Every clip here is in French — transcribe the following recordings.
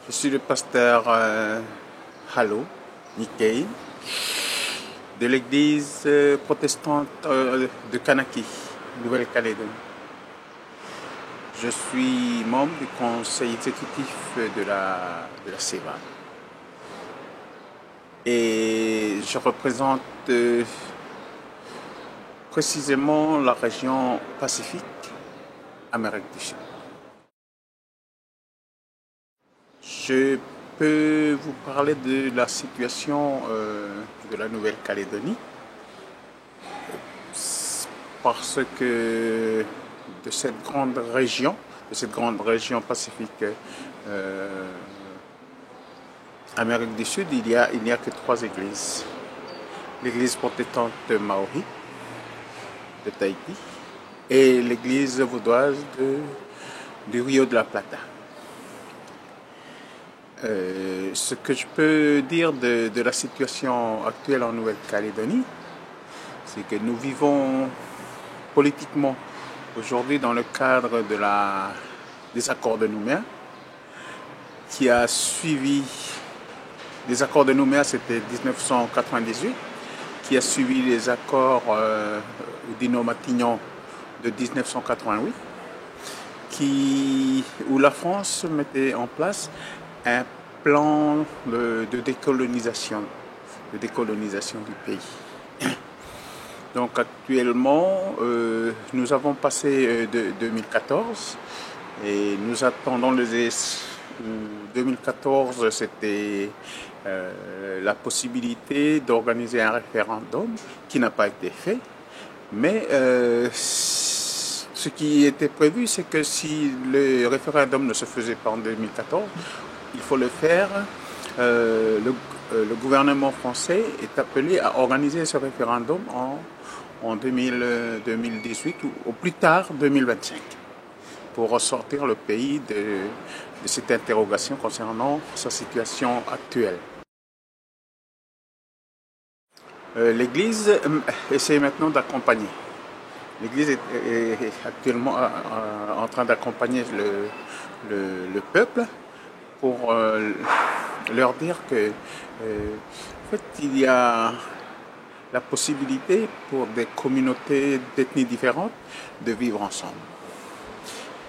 Je suis le pasteur Halo Nikkei de l'église protestante de Kanaki, Nouvelle-Calédonie. Je suis membre du conseil exécutif de la CEVA et je représente précisément la région Pacifique, Amérique du Sud. Je peux vous parler de la situation de la Nouvelle-Calédonie parce que de cette grande région pacifique Amérique du Sud, il n'y a que 3 églises. L'église protestante Maori de Tahiti et l'église vaudoise du Rio de la Plata. Ce que je peux dire de la situation actuelle en Nouvelle-Calédonie, c'est que nous vivons politiquement aujourd'hui dans le cadre des accords de Nouméa, qui a suivi les accords de Nouméa, c'était 1998, qui a suivi les accords d'Ino-Matignon de 1988, où la France mettait en place un plan de décolonisation du pays. Donc actuellement, nous avons passé 2014 et nous attendons 2014, c'était la possibilité d'organiser un référendum qui n'a pas été fait. Mais ce qui était prévu, c'est que si le référendum ne se faisait pas en 2014, il faut le faire. Le gouvernement français est appelé à organiser ce référendum en 2018 ou au plus tard 2025 pour ressortir le pays de cette interrogation concernant sa situation actuelle. L'Église essaie maintenant d'accompagner. L'Église est actuellement en train d'accompagner le peuple pour leur dire que en fait, il y a la possibilité pour des communautés d'ethnies différentes de vivre ensemble.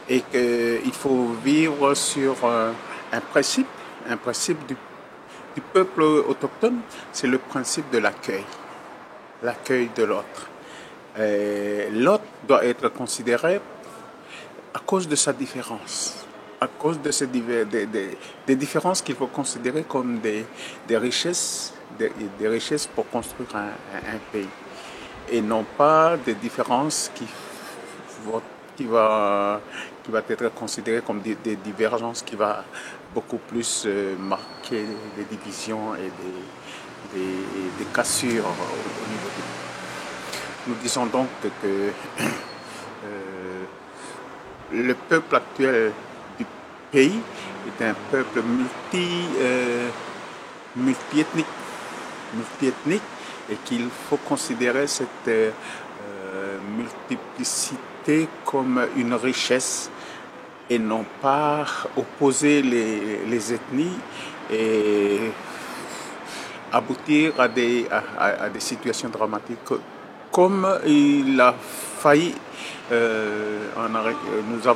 Et qu'il faut vivre sur un principe du peuple autochtone, c'est le principe de l'accueil de l'autre. L'autre doit être considéré à cause de sa différence, à cause de ces des différences qu'il faut considérer comme des richesses, des richesses pour construire un pays, et non pas des différences qui va être considéré comme des divergences qui va beaucoup plus marquer des divisions et des cassures au niveau du monde. Nous disons donc que le peuple actuel du pays est un peuple multiethnique et qu'il faut considérer cette multiplicité comme une richesse et non pas opposer les ethnies et aboutir à des situations dramatiques comme il a failli nous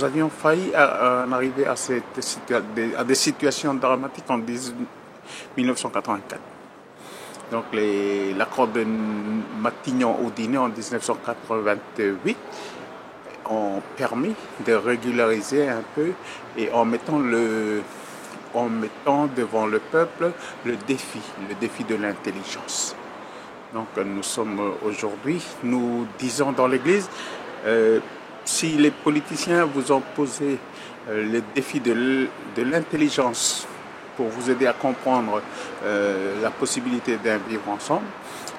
avions failli en arriver à des situations dramatiques en 1984. Donc l'accord de Matignon-Oudinot en 1988 ont permis de régulariser un peu et en mettant devant le peuple le défi de l'intelligence. Donc nous disons dans l'Église, si les politiciens vous ont posé le défi de l'intelligence pour vous aider à comprendre la possibilité d'un vivre ensemble,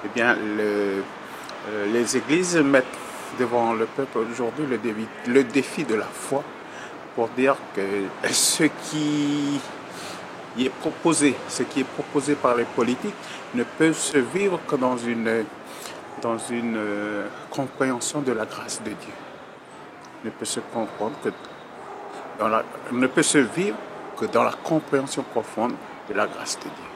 eh bien les églises mettent devant le peuple aujourd'hui le défi de la foi pour dire que ce qui est proposé par les politiques ne peut se vivre que dans une compréhension de la grâce de Dieu. Ne peut se comprendre que ne peut se vivre que dans la compréhension profonde de la grâce de Dieu.